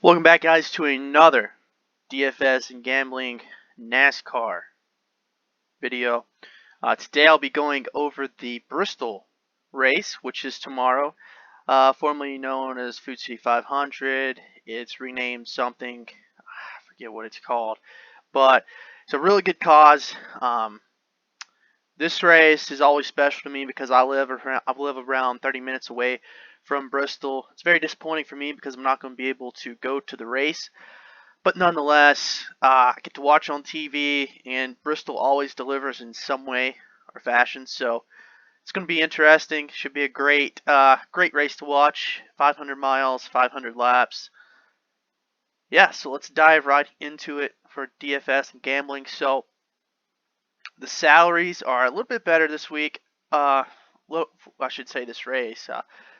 Welcome back, guys, to another DFS and gambling NASCAR video. Today I'll be going over the Bristol race, which is tomorrow, formerly known as Food City 500. It's renamed something, I forget what it's called, but it's a really good cause. This race is always special to me because I live around 30 minutes away from Bristol. It's very disappointing for me because I'm not going to be able to go to the race. But nonetheless, I get to watch on TV, and Bristol always delivers in some way or fashion. So it's going to be interesting. Should be a great race to watch. 500 miles, 500 laps. Yeah, so let's dive right into it for DFS and gambling. So the salaries are a little bit better this week. I should say this race.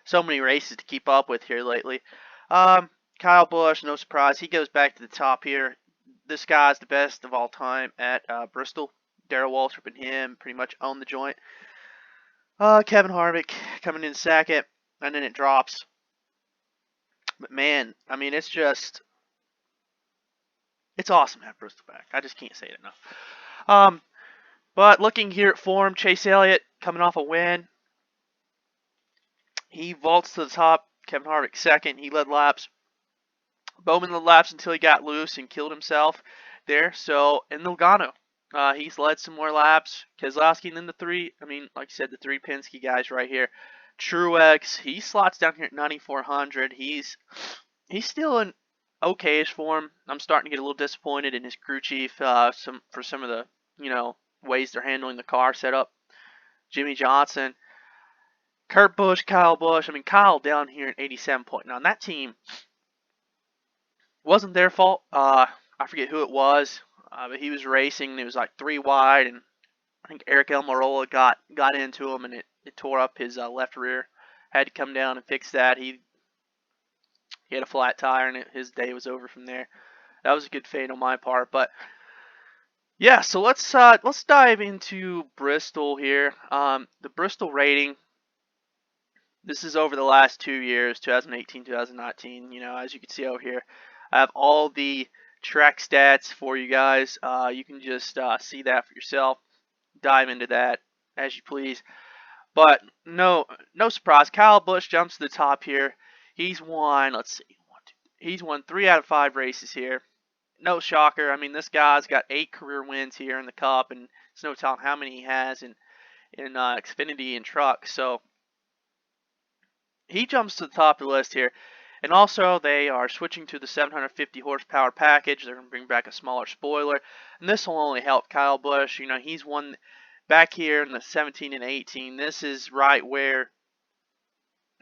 So many races to keep up with here lately. Kyle Busch, no surprise, he goes back to the top here. This guy's the best of all time at Bristol. Darrell Waltrip and him pretty much own the joint. Kevin Harvick coming in second, and then it drops. But man, I mean, it's awesome to have Bristol back. I just can't say it enough. But looking here at form, Chase Elliott coming off a win. He vaults to the top. Kevin Harvick second. He led laps. Bowman led laps until he got loose and killed himself there. So, and Logano, he's led some more laps. Keselowski, and then the three Penske guys right here. Truex, he slots down here at 9,400. He's still in okayish form. I'm starting to get a little disappointed in his crew chief for some of the ways they're handling the car setup. Jimmy Johnson, Kurt Busch, Kyle Busch. I mean, Kyle down here at 87.9. That team wasn't their fault. I forget who it was, but he was racing. It was like 3 wide, and I think Eric Almirola got into him, and it tore up his left rear. Had to come down and fix that. He had a flat tire, and his day was over from there. That was a good fade on my part, but yeah. So let's dive into Bristol here. The Bristol rating. This is over the last 2 years, 2018, 2019. As you can see over here, I have all the track stats for you guys. You can just see that for yourself. Dive into that as you please. But no surprise. Kyle Busch jumps to the top here. He's won, he's won 3 out of 5 races here. No shocker. I mean, this guy's got 8 career wins here in the Cup, and it's no telling how many he has in Xfinity and truck. So he jumps to the top of the list here. And also, they are switching to the 750 horsepower package. They're going to bring back a smaller spoiler. And this will only help Kyle Busch. He's won back here in the 17 and 18. This is right where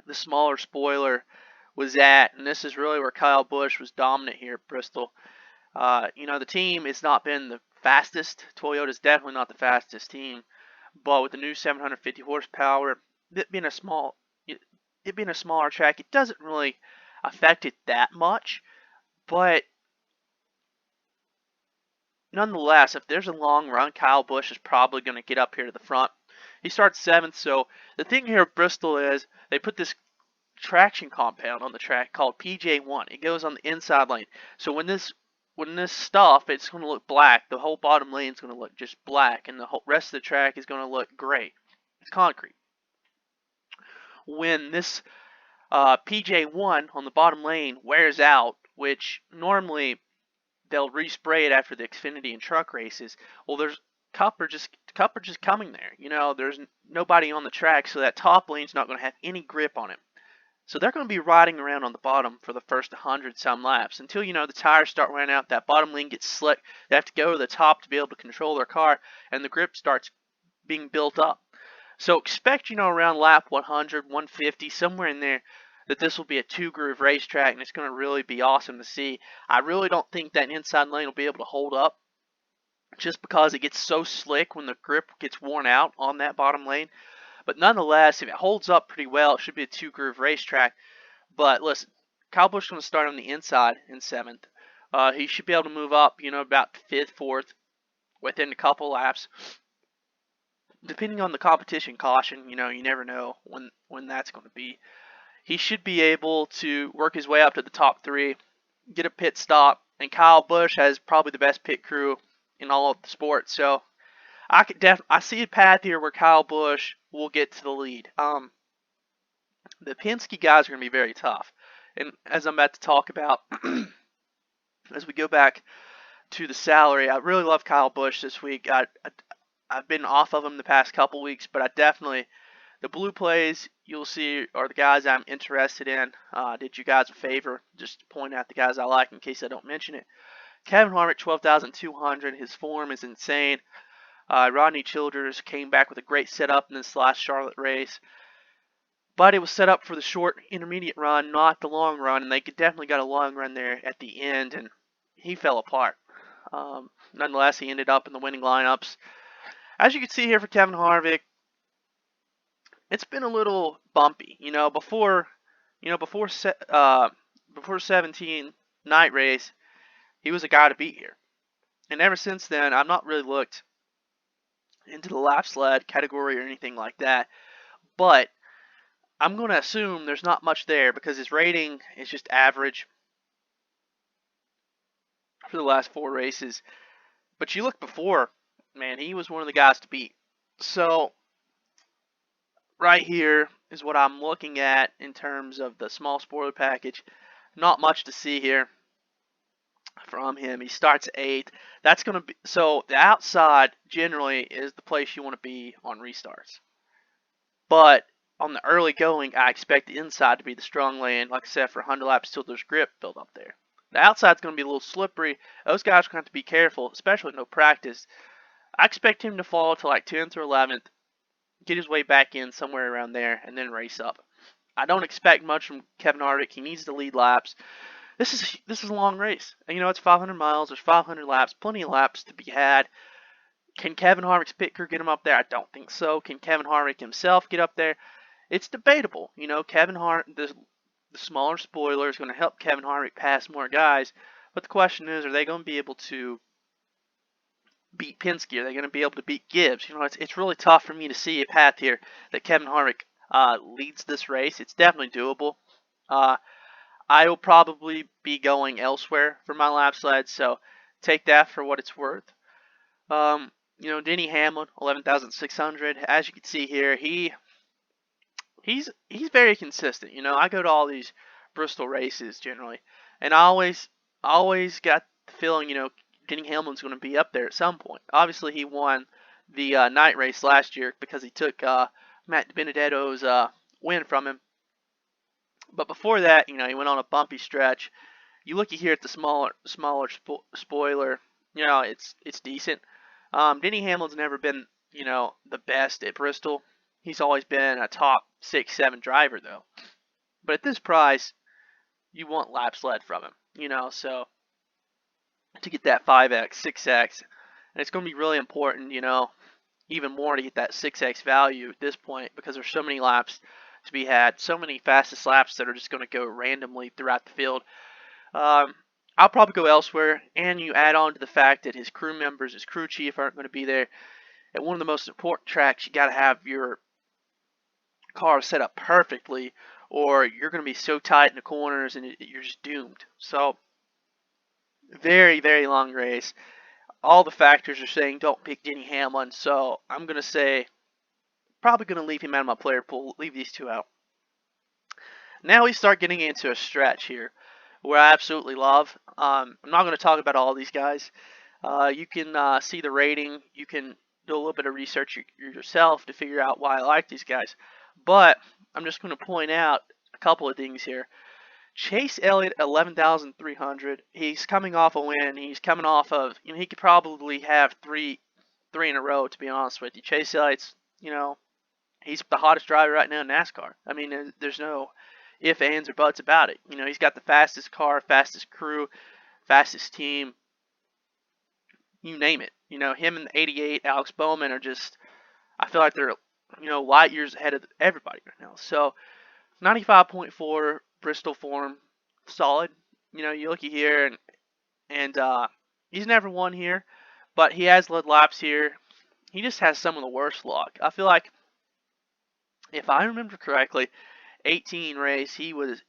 the smaller spoiler was at. And this is really where Kyle Busch was dominant here at Bristol. The team has not been the fastest. Toyota's definitely not the fastest team. But with the new 750 horsepower, it being a smaller track, it doesn't really affect it that much. But nonetheless, if there's a long run, Kyle Busch is probably going to get up here to the front. He starts 7th. So the thing here at Bristol is they put this traction compound on the track called PJ1. It goes on the inside lane. So when this stuff, it's going to look black. The whole bottom lane is going to look just black, and the whole rest of the track is going to look gray. It's concrete. When this PJ1 on the bottom lane wears out, which normally they'll respray it after the Xfinity and truck races. Well, there's Cup are just coming there. There's nobody on the track, so that top lane's not going to have any grip on it. So they're going to be riding around on the bottom for the first 100 some laps until the tires start wearing out. That bottom lane gets slick. They have to go to the top to be able to control their car, and the grip starts being built up. So expect around lap 100, 150, somewhere in there, that this will be a 2-groove racetrack, and it's going to really be awesome to see. I really don't think that inside lane will be able to hold up just because it gets so slick when the grip gets worn out on that bottom lane. But nonetheless, if it holds up pretty well, it should be a 2-groove racetrack. But listen, Kyle Busch is going to start on the inside in 7th. He should be able to move up, about 5th, 4th within a couple laps. Depending on the competition caution, you never know when that's going to be. He should be able to work his way up to the top 3 get a pit stop, and Kyle Busch has probably the best pit crew in all of the sport. So I see a path here where Kyle Busch will get to the lead. The Penske guys are going to be very tough, and as I'm about to talk about, as we go back to the salary, I really love Kyle Busch this week. I've been off of him the past couple weeks, but I definitely the blue plays you'll see are the guys I'm interested in. Did you guys a favor, just to point out the guys I like in case I don't mention it. Kevin Harvick, 12,200. His form is insane. Rodney Childers came back with a great setup in this last Charlotte race, but it was set up for the short intermediate run, not the long run, and they definitely got a long run there at the end, and he fell apart. Nonetheless, he ended up in the winning lineups. As you can see here for Kevin Harvick, it's been a little bumpy. Before 17 night race, he was a guy to beat here. And ever since then, I've not really looked into the lap sled category or anything like that. But I'm going to assume there's not much there because his rating is just average for the last 4 races. But you look before, man, he was one of the guys to beat. So right here is what I'm looking at in terms of the small spoiler package. Not much to see here from him. He starts 8th. That's going to be so the outside generally is the place you want to be on restarts. But on the early going, I expect the inside to be the strong lane, like I said, for 100 laps till there's grip built up there. The outside's going to be a little slippery. Those guys are going to have to be careful, especially with no practice. I expect him to fall to like 10th or 11th, get his way back in somewhere around there, and then race up. I don't expect much from Kevin Harvick. He needs to lead laps. This is a long race. And it's 500 miles. There's 500 laps. Plenty of laps to be had. Can Kevin Harvick's pit crew get him up there? I don't think so. Can Kevin Harvick himself get up there? It's debatable. Kevin Harvick, the smaller spoiler is going to help Kevin Harvick pass more guys. But the question is, are they going to be able to beat Penske? Are they going to be able to beat Gibbs? It's really tough for me to see a path here that Kevin Harvick leads this race. It's definitely doable. I will probably be going elsewhere for my lap sled, so take that for what it's worth. Denny Hamlin, 11,600. As you can see here, he's very consistent. I go to all these Bristol races generally, and I always got the feeling, Denny Hamlin's going to be up there at some point. Obviously, he won the night race last year because he took Matt Dibenedetto's win from him. But before that, he went on a bumpy stretch. You look here at the smaller spoiler, it's decent. Denny Hamlin's never been, the best at Bristol. He's always been a top 6-7 driver, though. But at this price, you want lap sled from him, so to get that 5x, 6x, and it's going to be really important, even more to get that 6x value at this point because there's so many laps to be had, so many fastest laps that are just going to go randomly throughout the field. I'll probably go elsewhere, and you add on to the fact that his crew members, his crew chief, aren't going to be there. At one of the most important tracks, you got to have your car set up perfectly, or you're going to be so tight in the corners and you're just doomed. So, very, very long race. All the factors are saying don't pick Denny Hamlin, so I'm going to say probably going to leave him out of my player pool, leave these two out. Now we start getting into a stretch here where I absolutely love. I'm not going to talk about all these guys. You can see the rating. You can do a little bit of research yourself to figure out why I like these guys. But I'm just going to point out a couple of things here. Chase Elliott, 11,300. He's coming off a win. He's coming off of, he could probably have three in a row, to be honest with you. Chase Elliott's, he's the hottest driver right now in NASCAR. I mean, there's no ifs, ands, or buts about it. He's got the fastest car, fastest crew, fastest team. You name it. Him and the 88, Alex Bowman are just, I feel like they're, light years ahead of everybody right now. So, 95.4 Bristol form, solid. You look here, and he's never won here, but he has led laps here. He just has some of the worst luck. I feel like, if I remember correctly, 18 race, he was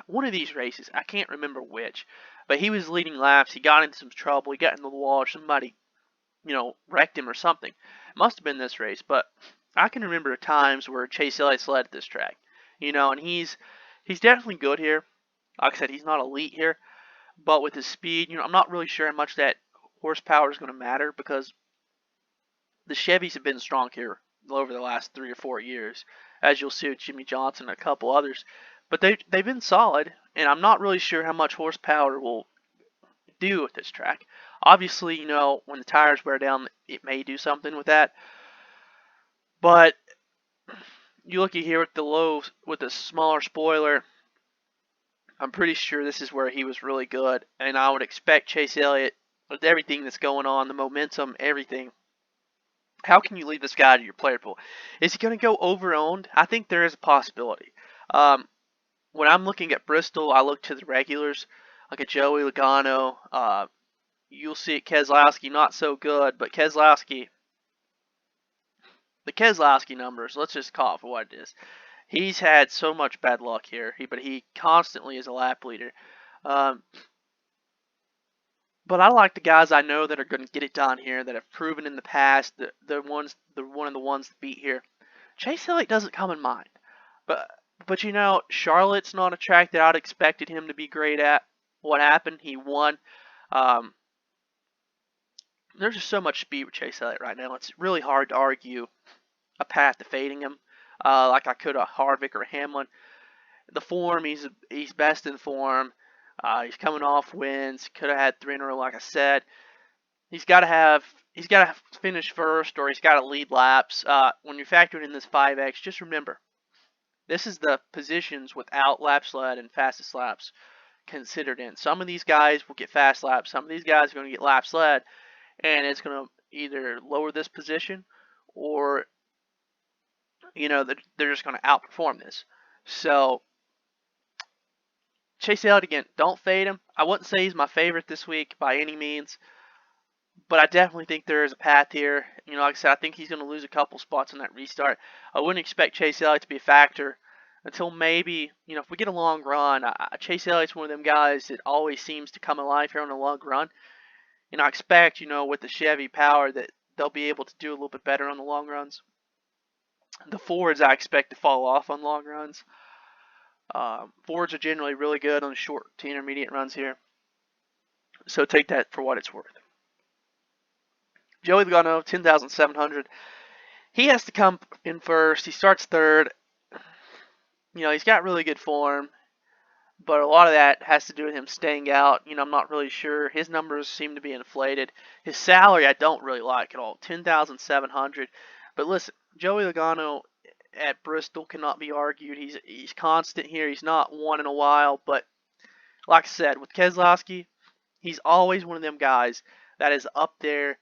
one of these races, I can't remember which, but he was leading laps. He got into some trouble. He got into the wall. Somebody, wrecked him or something. It must have been this race, but I can remember times where Chase Elliott's led at this track. And he's definitely good here. Like I said, he's not elite here, but with his speed, I'm not really sure how much that horsepower is going to matter because the Chevys have been strong here over the last 3 or 4 years, as you'll see with Jimmy Johnson and a couple others. But they've been solid, and I'm not really sure how much horsepower will do with this track. Obviously, when the tires wear down, it may do something with that. But you look at here with the smaller spoiler, I'm pretty sure this is where he was really good, and I would expect Chase Elliott, with everything that's going on, the momentum, everything. How can you leave this guy to your player pool? Is he going to go over-owned? I think there is a possibility. When I'm looking at Bristol, I look to the regulars, like a Joey Logano. You'll see at Keselowski, not so good, but the Keselowski numbers, let's just call it for what it is. He's had so much bad luck here, but he constantly is a lap leader. But I like the guys I know that are going to get it done here, that have proven in the past, one of the ones to beat here. Chase Elliott doesn't come in mind. But Charlotte's not a track that I'd expected him to be great at. What happened? He won. There's just so much speed with Chase Elliott right now. It's really hard to argue a path to fading him, like I could a Harvick or Hamlin. The form, he's best in form. He's coming off wins. Could have had 3 in a row, like I said. He's got to finish first, or he's got to lead laps. When you're factoring in this 5X, just remember, this is the positions without laps led and fastest laps considered in. Some of these guys will get fast laps. Some of these guys are going to get laps led, and it's going to either lower this position or, they're just going to outperform this. So, Chase Elliott, again, don't fade him. I wouldn't say he's my favorite this week by any means, but I definitely think there is a path here. Like I said, I think he's going to lose a couple spots on that restart. I wouldn't expect Chase Elliott to be a factor until maybe, if we get a long run. Chase Elliott's one of them guys that always seems to come alive here on a long run. I expect, with the Chevy power, that they'll be able to do a little bit better on the long runs. The Fords I expect to fall off on long runs. Fords are generally really good on short to intermediate runs here. So take that for what it's worth. Joey Logano, 10,700. He has to come in first. He starts third. He's got really good form, but a lot of that has to do with him staying out. I'm not really sure. His numbers seem to be inflated. His salary I don't really like at all, 10,700. But listen, Joey Logano at Bristol cannot be argued. He's constant here. He's not won in a while, but like I said, with Keselowski, he's always one of them guys that is up there,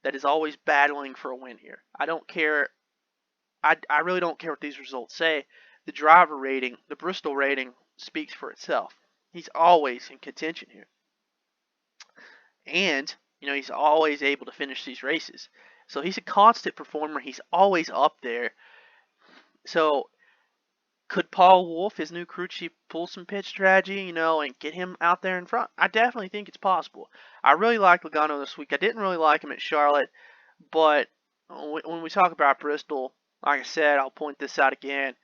that is always battling for a win here. I don't care. I really don't care what these results say. The driver rating, the Bristol rating, speaks for itself. He's always in contention here. And, he's always able to finish these races. So he's a constant performer. He's always up there. So could Paul Wolfe, his new crew chief, pull some pit strategy, and get him out there in front? I definitely think it's possible. I really like Logano this week. I didn't really like him at Charlotte, but when we talk about Bristol, like I said, I'll point this out again.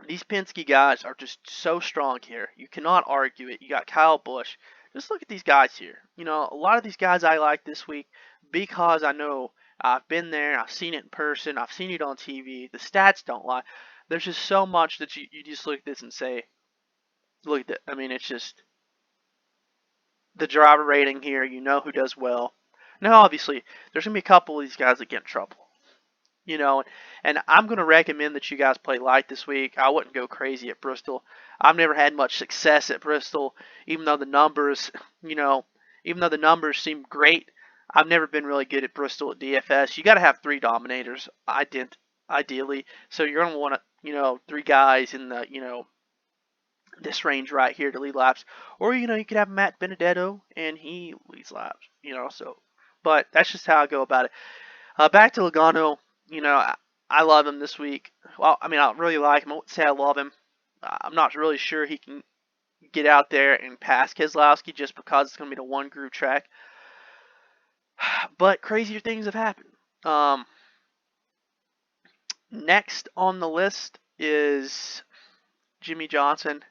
These Penske guys are just so strong here. You cannot argue it. You got Kyle Busch. Just look at these guys here. A lot of these guys I like this week because I know I've been there. I've seen it in person. I've seen it on TV. The stats don't lie. There's just so much that you just look at this and say, look at that. I mean, it's just the driver rating here. Who does well. Now, obviously, there's going to be a couple of these guys that get in trouble. And I'm going to recommend that you guys play light this week. I wouldn't go crazy at Bristol. I've never had much success at Bristol, even though the numbers, seem great. I've never been really good at Bristol at DFS. You got to have 3 dominators, ideally. So you're going to want 3 guys in the, this range right here to lead laps. Or, you could have Matt Benedetto and he leads laps, so. But that's just how I go about it. Back to Logano. I love him this week. Well, I really like him. I wouldn't say I love him. I'm not really sure he can get out there and pass Keselowski just because it's going to be the one groove track. But crazier things have happened. Next on the list is Jimmie Johnson.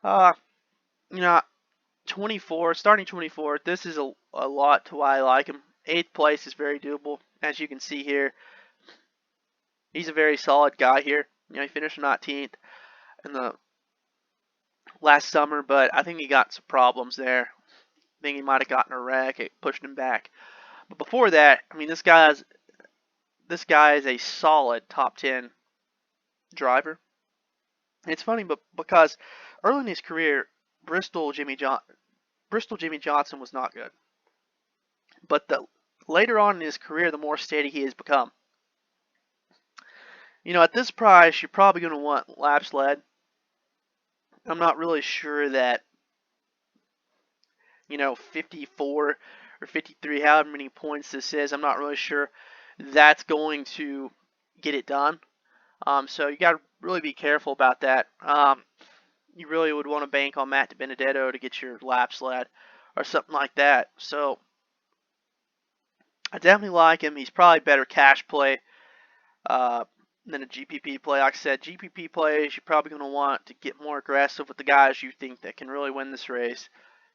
You know, 24, starting 24. This is a lot to why I like him. 8th place is very doable, as you can see here. He's a very solid guy here. He finished 19th in the last summer, but I think he got some problems there. I think he might have gotten a wreck. It pushed him back. But before that, this guy is a solid top 10 driver. And it's funny, but because early in his career, Bristol Jimmie Johnson was not good. But later on in his career, the more steady he has become. At this price, you're probably going to want laps led. I'm not really sure that 54 or 53, however many points this is, I'm not really sure that's going to get it done. So you got to really be careful about that. You really would want to bank on Matt Dibenedetto to get your laps led or something like that. So I definitely like him. He's probably better cash play than a GPP play. Like I said, GPP plays, you're probably going to want to get more aggressive with the guys you think that can really win this race.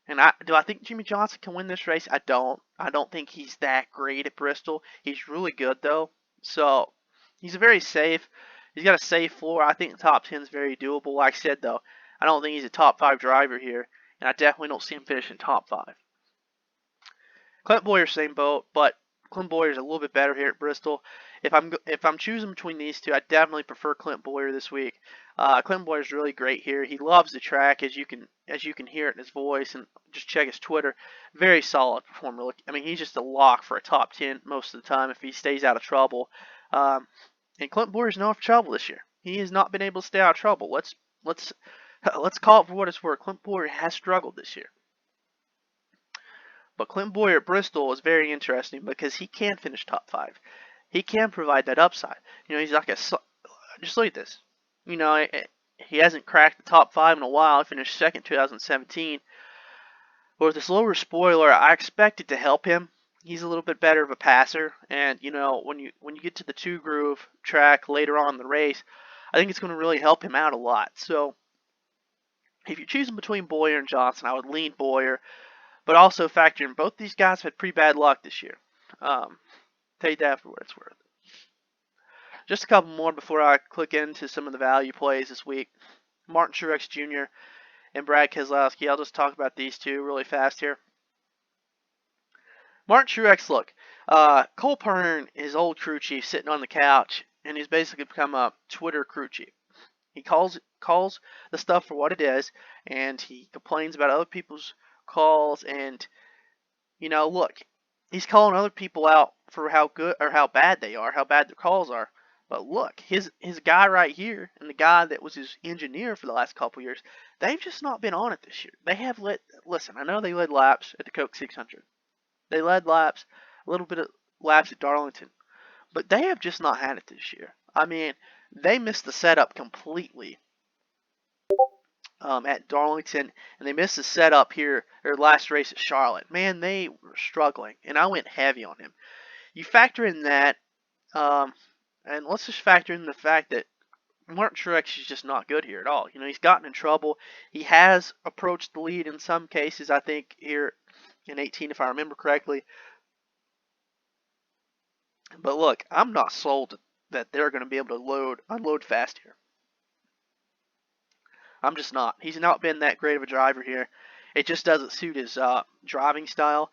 And do I think Jimmie Johnson can win this race? I don't. I don't think he's that great at Bristol. He's really good, though. So he's very safe. He's got a safe floor. I think the top 10 is very doable. Like I said, though, I don't think he's a top 5 driver here. And I definitely don't see him finishing top 5. Clint Bowyer, same boat, but Clint Bowyer is a little bit better here at Bristol. If I'm choosing between these two, I definitely prefer Clint Bowyer this week. Clint Bowyer is really great here. He loves the track, as you can hear it in his voice, and just check his Twitter. Very solid performer. He's just a lock for a top 10 most of the time if he stays out of trouble. And Clint Bowyer's no trouble this year. He has not been able to stay out of trouble. Let's call it for what it's worth. Clint Bowyer has struggled this year. But Clint Bowyer at Bristol is very interesting because he can finish top 5. He can provide that upside. He's like just look at this. He hasn't cracked the top 5 in a while. He finished second in 2017. But with this lower spoiler, I expect it to help him. He's a little bit better of a passer, and when you get to the 2-groove track later on in the race, I think it's going to really help him out a lot. So if you're choosing between Bowyer and Johnson, I would lean Bowyer. But also factor in both these guys have had pretty bad luck this year. Take that for what it's worth. Just a couple more before I click into some of the value plays this week. Martin Truex Jr. and Brad Keselowski. I'll just talk about these two really fast here. Martin Truex, look. Cole Pearn, his old crew chief, sitting on the couch, and he's basically become a Twitter crew chief. He calls the stuff for what it is, and he complains about other people's calls, and look, he's calling other people out for how good or how bad they are, how bad their calls are. But look, his guy right here and the guy that was his engineer for the last couple years, they've just not been on it this year. They have listen, I know they led laps at the Coke 600. They led laps, a little bit of laps at Darlington, but they have just not had it this year. They missed the setup completely at Darlington, and they missed the setup here, their last race at Charlotte. Man, they were struggling, and I went heavy on him. You factor in that, and let's just factor in the fact that Martin Truex is just not good here at all. He's gotten in trouble. He has approached the lead in some cases, I think, here in 18, if I remember correctly. But look, I'm not sold that they're going to be able to unload fast here. I'm just not. He's not been that great of a driver here. It just doesn't suit his driving style.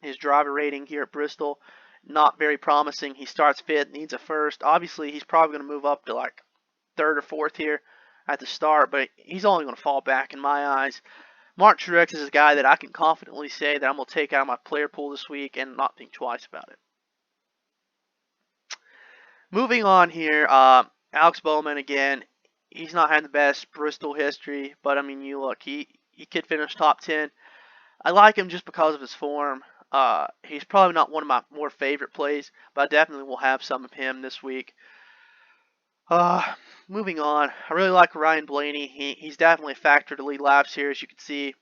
His driver rating here at Bristol, not very promising. He starts fifth, needs a first. Obviously, he's probably going to move up to like third or fourth here at the start, but he's only going to fall back in my eyes. Martin Truex is a guy that I can confidently say that I'm going to take out of my player pool this week and not think twice about it. Moving on here, Alex Bowman again. He's not had the best Bristol history, but you look, he could finish top 10. I like him just because of his form. He's probably not one of my more favorite plays, but I definitely will have some of him this week. Uh, Moving on, I really like Ryan Blaney. He's definitely a factor to lead laps here, as you can see.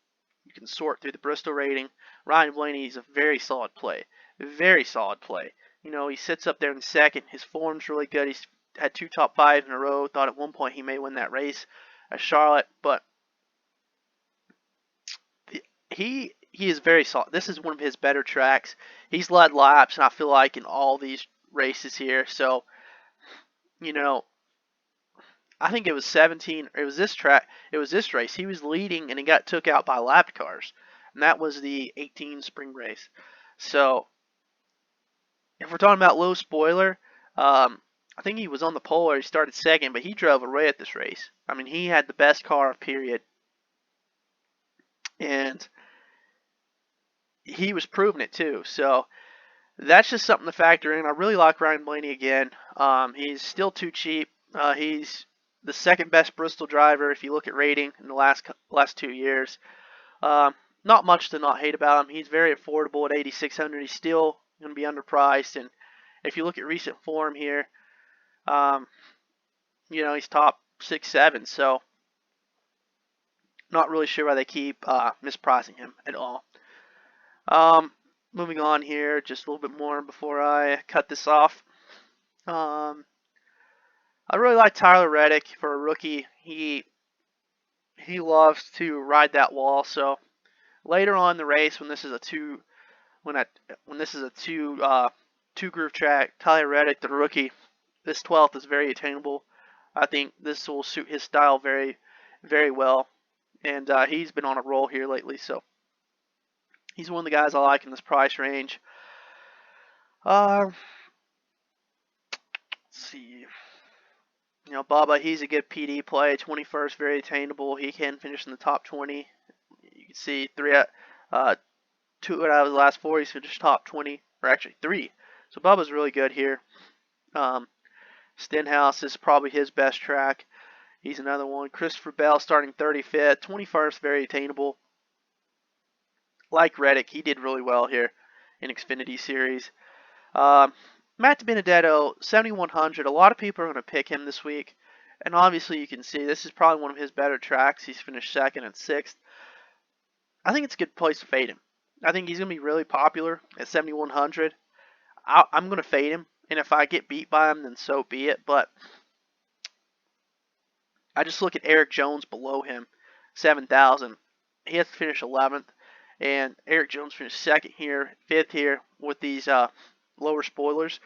You can sort through the Bristol rating. Ryan Blaney is a very solid play. Very solid play. You know, he sits up there in second. His form's really good. He's had 2 top 5s in a row. Thought at one point he may win that race at Charlotte, but he is very solid. This is one of his better tracks. He's led laps, and I feel like in all these races here. So, you know, I think it was 17. It was this track. It was this race. He was leading, and he got took out by lapped cars, and that was the 18 spring race. So, if we're talking about low spoiler, I think he was on the pole or he started second, but he drove away at this race. I mean, he had the best car, period, and he was proving it too. So that's just something to factor in. I really like Ryan Blaney again. He's still too cheap. He's the second best Bristol driver if you look at rating in the last 2 years. Not much to not hate about him. He's very affordable at 8,600. He's still going to be underpriced, and if you look at recent form here, you know, he's top 6, 7. So not really sure why they keep mispricing him at all. Moving on here, just a little bit more before I cut this off. I really like Tyler Reddick for a rookie. He loves to ride that wall. So later on in the race, when this is a two groove track, Tyler Reddick, the rookie, this 12th is very attainable. I think this will suit his style very, very well, and he's been on a roll here lately. So he's one of the guys I like in this price range. Let's see. You know, Bubba, he's a good PD play. 21st, very attainable. He can finish in the top 20. You can see 2 out of his last 4, he's finished top 20, or actually 3. So Bubba's really good here. Stenhouse is probably his best track. He's another one. Christopher Bell starting 35th. 21st, very attainable. Like Reddick, he did really well here in Xfinity Series. Matt Dibenedetto, 7,100. A lot of people are going to pick him this week. And obviously you can see this is probably one of his better tracks. He's finished 2nd and 6th. I think it's a good place to fade him. I think he's going to be really popular at 7,100. I'm going to fade him. And if I get beat by him, then so be it. But I just look at Eric Jones below him, 7,000. He has to finish 11th. And Eric Jones finished 2nd here, 5th here with these lower spoilers.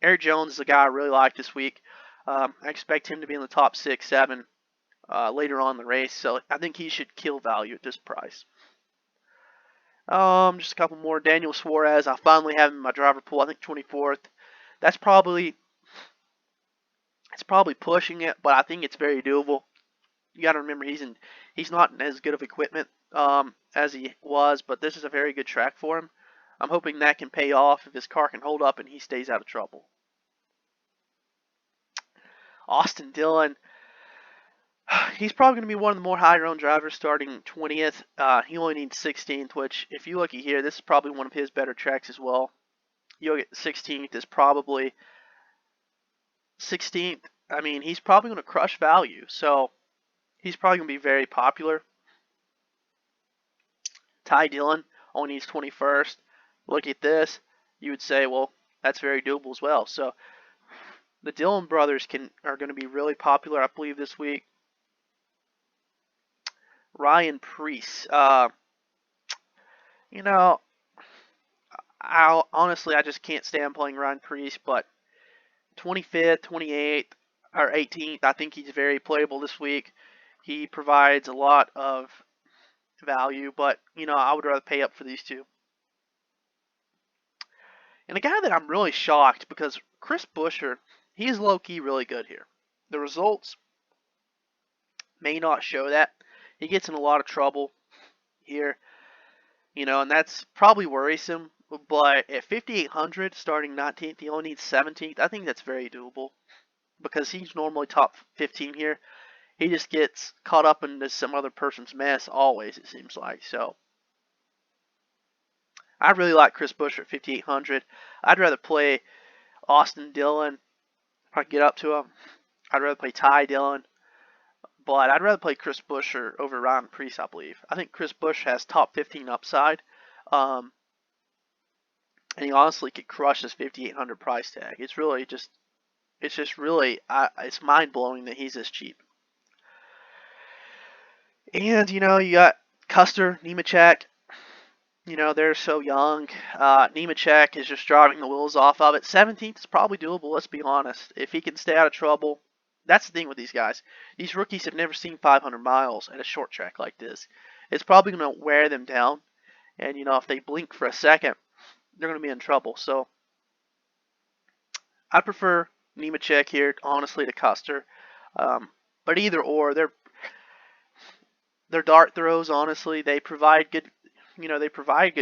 Eric Jones is a guy I really like this week. I expect him to be in the top 6, 7 later on in the race. So I think he should kill value at this price. Just a couple more. Daniel Suarez, I finally have him in my driver pool. I think 24th. It's probably pushing it, but I think it's very doable. You got to remember he's not in as good of equipment as he was, but this is a very good track for him. I'm hoping that can pay off if his car can hold up and he stays out of trouble. Austin Dillon, he's probably going to be one of the more higher-owned drivers starting 20th. He only needs 16th, which if you look at here, this is probably one of his better tracks as well. You look at 16th is probably 16th. I mean, he's probably going to crush value, so he's probably going to be very popular. Ty Dillon only needs 21st. Look at this. You would say, well, that's very doable as well. So the Dillon brothers are going to be really popular, I believe, this week. Ryan Preece. You know, I just can't stand playing Ryan Preece, but 25th, 28th, or 18th, I think he's very playable this week. He provides a lot of value, but, you know, I would rather pay up for these two. And a guy that I'm really shocked because Chris Buescher, he is low-key really good here. The results may not show that. He gets in a lot of trouble here, you know, and that's probably worrisome. But at 5,800, starting 19th, he only needs 17th. I think that's very doable because he's normally top 15 here. He just gets caught up into some other person's mess always, it seems like. So I really like Chris Buescher at 5,800. I'd rather play Austin Dillon if I can get up to him. I'd rather play Ty Dillon, but I'd rather play Chris Busch over Ryan Preece, I believe. I think Chris Busch has top 15 upside, and he honestly could crush this 5,800 price tag. It's just really, it's mind blowing that he's this cheap. And you got Custer, Nemechek. They're so young. Nemechek is just driving the wheels off of it. 17th is probably doable, let's be honest. If he can stay out of trouble. That's the thing with these guys. These rookies have never seen 500 miles at a short track like this. It's probably going to wear them down. And, if they blink for a second, they're going to be in trouble. So, I prefer Nemechek here, honestly, to Custer. But either or, their dart throws, honestly, they provide good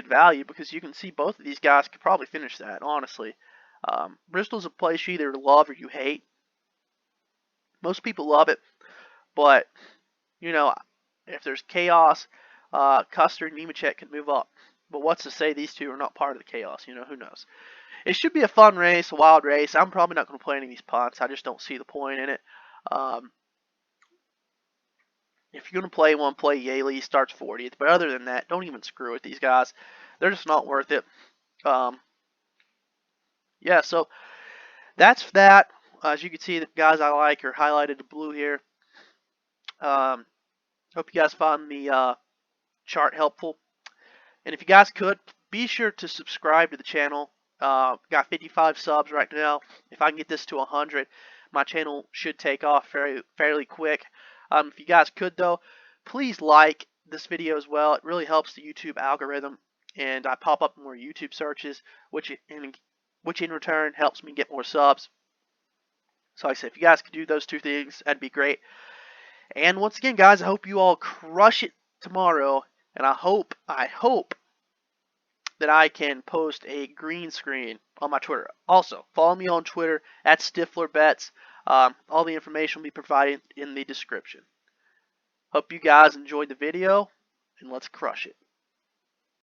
value because you can see both of these guys could probably finish that, honestly. Bristol's a place you either love or you hate. Most people love it, but, if there's chaos, Custer and Nemechek can move up. But what's to say these two are not part of the chaos? Who knows? It should be a fun race, a wild race. I'm probably not going to play any of these punts. I just don't see the point in it. If you're going to play one, play Yaley. He starts 40th. But other than that, don't even screw with these guys. They're just not worth it. Yeah, so that's that. As you can see, the guys I like are highlighted in blue here. Hope you guys found the chart helpful. And if you guys could, be sure to subscribe to the channel. Got 55 subs right now. If I can get this to 100, my channel should take off fairly quick. If you guys could, though, please like this video as well. It really helps the YouTube algorithm, and I pop up more YouTube searches, which in return helps me get more subs. So like I said, if you guys could do those two things, that'd be great. And once again, guys, I hope you all crush it tomorrow, and I hope that I can post a green screen on my Twitter. Also, follow me on Twitter at StiflerBets. All the information will be provided in the description. Hope you guys enjoyed the video, and let's crush it.